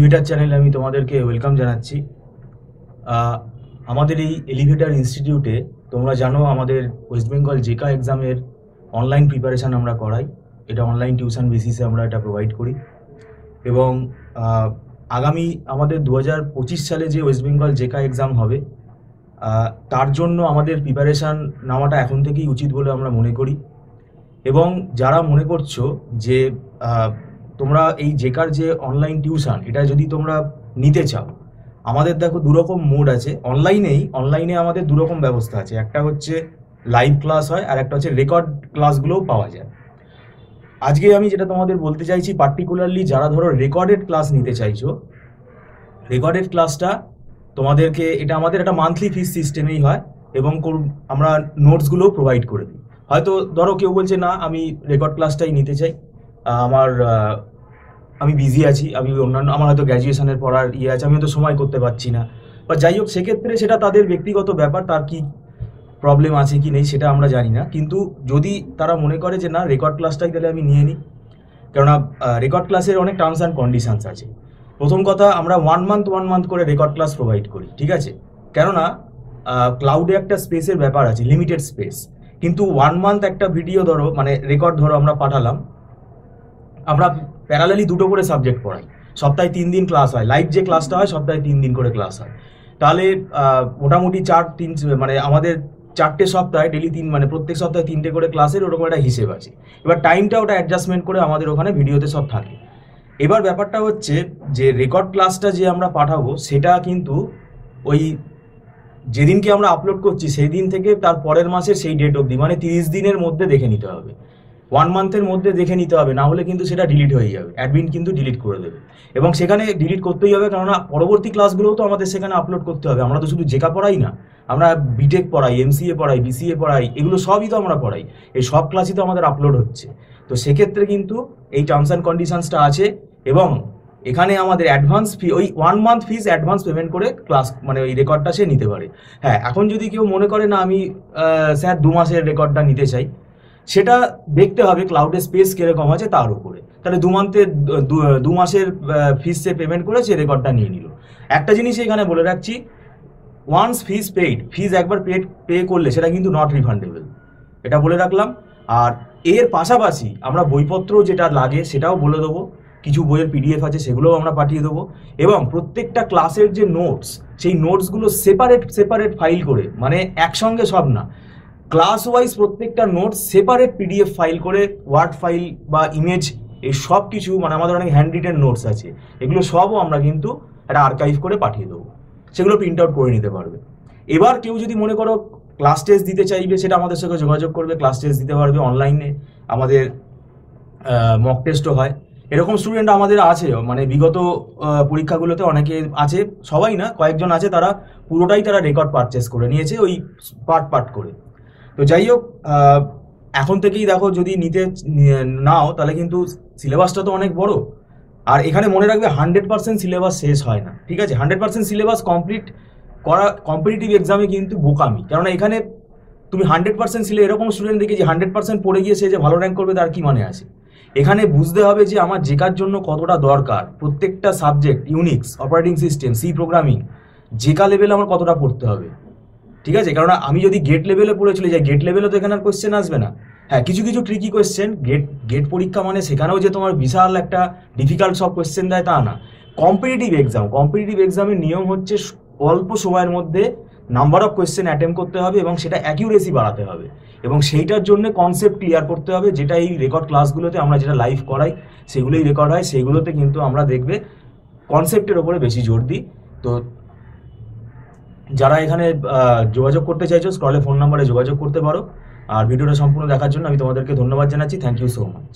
Elevator চ্যানেলে আমি তোমাদেরকে ওয়েলকাম জানাচ্ছি। আমাদের এই এলিভেটর ইনস্টিটিউটে তোমরা জানো আমাদের ওয়েস্ট বেঙ্গল জেকা এক্সামের অনলাইন প্রিপারেশান আমরা করাই। এটা অনলাইন টিউশন বেসিসে আমরা এটা প্রোভাইড করি এবং আগামী আমাদের 2025 সালে যে ওয়েস্ট বেঙ্গল জেকা এক্সাম হবে তার জন্য আমাদের প্রিপারেশান নেওয়াটা এখন থেকেই উচিত বলে আমরা মনে করি। এবং যারা মনে করছো যে তোমরা এই জেকার যে অনলাইন টিউশন এটা যদি তোমরা নিতে চাও, আমাদের দেখো দুরকম মোড আছে। অনলাইনে আমাদের দুরকম ব্যবস্থা আছে, একটা হচ্ছে লাইভ ক্লাস হয় আর একটা হচ্ছে রেকর্ড ক্লাসগুলোও পাওয়া যায়। আজকে আমি যেটা তোমাদের বলতে চাইছি, পার্টিকুলারলি যারা ধরো রেকর্ডেড ক্লাস নিতে চাইছো, রেকর্ডেড ক্লাসটা তোমাদেরকে এটা আমাদের একটা মান্থলি ফিস সিস্টেমেই হয় এবং আমরা নোটসগুলোও প্রোভাইড করে দিই। হয়তো ধরো কেউ বলছে না আমি রেকর্ড ক্লাসটাই নিতে চাই, আমি বিজি আছি, আমি অন্যান্য আমার হয়তো গ্র্যাজুয়েশনের পড়ার আছে, আমি হয়তো সময় করতে পারছি না, বা যাই হোক, সেক্ষেত্রে সেটা তাদের ব্যক্তিগত ব্যাপার, তার কি প্রবলেম আছে কি নেই সেটা আমরা জানি না। কিন্তু যদি তারা মনে করে যে না রেকর্ড ক্লাসটাই তাহলে আমি নিয়ে নিই, কেননা রেকর্ড ক্লাসের অনেক টার্মস অ্যান্ড কন্ডিশনস আছে। প্রথম কথা, আমরা ওয়ান মান্থ করে রেকর্ড ক্লাস প্রোভাইড করি, ঠিক আছে? কেননা ক্লাউডে একটা স্পেসের ব্যাপার আছে, লিমিটেড স্পেস। কিন্তু 1 মান্থ একটা ভিডিও ধরো মানে রেকর্ড ধরো আমরা পাঠালাম, আমরা প্যারালালি দুটো করে সাবজেক্ট পড়াই, সপ্তাহে 3 দিন ক্লাস হয়। লাইভ যে ক্লাসটা হয় সপ্তাহে 3 দিন করে ক্লাস হয়। তাহলে মোটামুটি মানে আমাদের 4টে সপ্তাহে ডেলি 3 মানে প্রত্যেক সপ্তাহে 3টে করে ক্লাসের ওরকম একটা হিসেব আছে। এবার টাইমটা ওটা অ্যাডজাস্টমেন্ট করে আমাদের ওখানে ভিডিওতে সব থাকে। এবার ব্যাপারটা হচ্ছে যে রেকর্ড ক্লাসটা যে আমরা পাঠাবো সেটা কিন্তু ওই যেদিনকে আমরা আপলোড করছি সেই দিন থেকে তার পরের মাসের সেই ডেট অবধি, মানে 30 দিনের মধ্যে দেখে নিতে হবে। 1 মান্থের মধ্যে দেখে নিতে হবে, না হলে কিন্তু সেটা ডিলিট হয়ে যাবে, অ্যাডমিন কিন্তু ডিলিট করে দেবে। এবং সেখানে ডিলিট করতেই হবে, কেননা পরবর্তী ক্লাসগুলোও তো আমাদের সেখানে আপলোড করতে হবে। আমরা তো শুধু জেকা পড়াই না, আমরা বিটেক পড়াই, এমসিএ পড়াই, বিসিএ পড়াই, এগুলো সবই তো আমরা পড়াই। এই সব ক্লাসই তো আমাদের আপলোড হচ্ছে। তো সেক্ষেত্রে কিন্তু এই টার্মস অ্যান্ড কন্ডিশনসটা আছে এবং এখানে আমাদের অ্যাডভান্স ফি, ওই 1 মান্থ ফিস অ্যাডভান্স পেমেন্ট করে ক্লাস মানে ওই রেকর্ডটা সে নিতে পারে। হ্যাঁ, এখন যদি কেউ মনে করে না আমি স্যার 2 মাসের রেকর্ডটা নিতে চাই, সেটা দেখতে হবে ক্লাউডের স্পেস কিরকম আছে তার উপরে। তাহলে 2 মাসের ফিস সে পেমেন্ট করে সে রেকর্ডটা নিয়ে নিল। একটা জিনিস এখানে বলে রাখছি, ওয়ান্স ফিস পেইড, ফিস একবার পে করলে সেটা কিন্তু নট রিফান্ডেবল, এটা বলে রাখলাম। আর এর পাশাপাশি আমরা বইপত্র যেটা লাগে সেটাও বলে দেবো, কিছু বইয়ের পিডিএফ আছে সেগুলোও আমরা পাঠিয়ে দেবো। এবং প্রত্যেকটা ক্লাসের যে নোটস, সেই নোটসগুলো সেপারেট ফাইল করে, মানে একসঙ্গে সব না, ক্লাস ওয়াইজ প্রত্যেকটা নোটস সেপারেট পিডিএফ ফাইল করে, ওয়ার্ড ফাইল বা ইমেজ, এই সব কিছু, মানে আমাদের অনেক হ্যান্ড রিটেন নোটস আছে, এগুলো সবও আমরা কিন্তু একটা আর্কাইভ করে পাঠিয়ে দেবো, সেগুলো প্রিন্ট আউট করে নিতে পারবে। এবার কেউ যদি মনে করো ক্লাস টেস্ট দিতে চাইবে, সেটা আমাদের সঙ্গে যোগাযোগ করবে, ক্লাস টেস্ট দিতে পারবে অনলাইনে। আমাদের মক টেস্টও হয়। এরকম স্টুডেন্ট আমাদের আছে, মানে বিগত পরীক্ষাগুলোতে অনেকে আছে, সবাই না, কয়েকজন আছে, তারা পুরোটাই তারা রেকর্ড পারচেস করে নিয়েছে ওই পার্ট করে। তো যাই হোক, এখন থেকেই দেখো যদি নিতে নাও তাহলে কিন্তু সিলেবাসটা তো অনেক বড়। আর এখানে মনে রাখবে 100% সিলেবাস শেষ হয় না, ঠিক আছে? 100% সিলেবাস কমপ্লিট করা কম্পিটিটিভ এক্সামে কিন্তু বোকামি, কেননা এখানে তুমি 100% এরকম স্টুডেন্ট দেখে যে 100% পড়ে গিয়ে সে যে ভালো র্যাঙ্ক করবে তার কি মানে আছে? এখানে বুঝতে হবে যে আমার জেকার জন্য কতটা দরকার, প্রত্যেকটা subject, Unix, operating system, C programming, জেকা লেভেলে আমার কতটা পড়তে হবে, ঠিক আছে? কারণ আমি যদি গেট লেভেলে পড়ে চলে যাই, গেট লেভেলে তো এখানে আর কোয়েশ্চেন আসবে না। হ্যাঁ, কিছু ট্রিকি কোয়েশ্চেন, গেট পরীক্ষা মানে সেখানেও যে তোমার বিশাল একটা ডিফিকাল্ট সব কোয়েশ্চেন দেয় তা না। কম্পিটিটিভ এক্সামের নিয়ম হচ্ছে অল্প সময়ের মধ্যে নাম্বার অফ কোয়েশ্চেন অ্যাটেম্প করতে হবে এবং সেটা অ্যাকিউরেসি বাড়াতে হবে এবং সেইটার জন্য কনসেপ্ট ক্লিয়ার করতে হবে, যেটা এই রেকর্ড ক্লাসগুলোতে আমরা যেটা লাইভ করাই সেগুলোই রেকর্ড হয়, সেইগুলোতে কিন্তু আমরা দেখবে কনসেপ্টের ওপরে বেশি জোর দিই। তো যারা এখানে যোগাযোগ করতে চাইছো, স্ক্রলে ফোন নাম্বারে যোগাযোগ করতে পারো। আর ভিডিওটা সম্পূর্ণ দেখার জন্য আমি তোমাদেরকে ধন্যবাদ জানাচ্ছি। Thank you so much.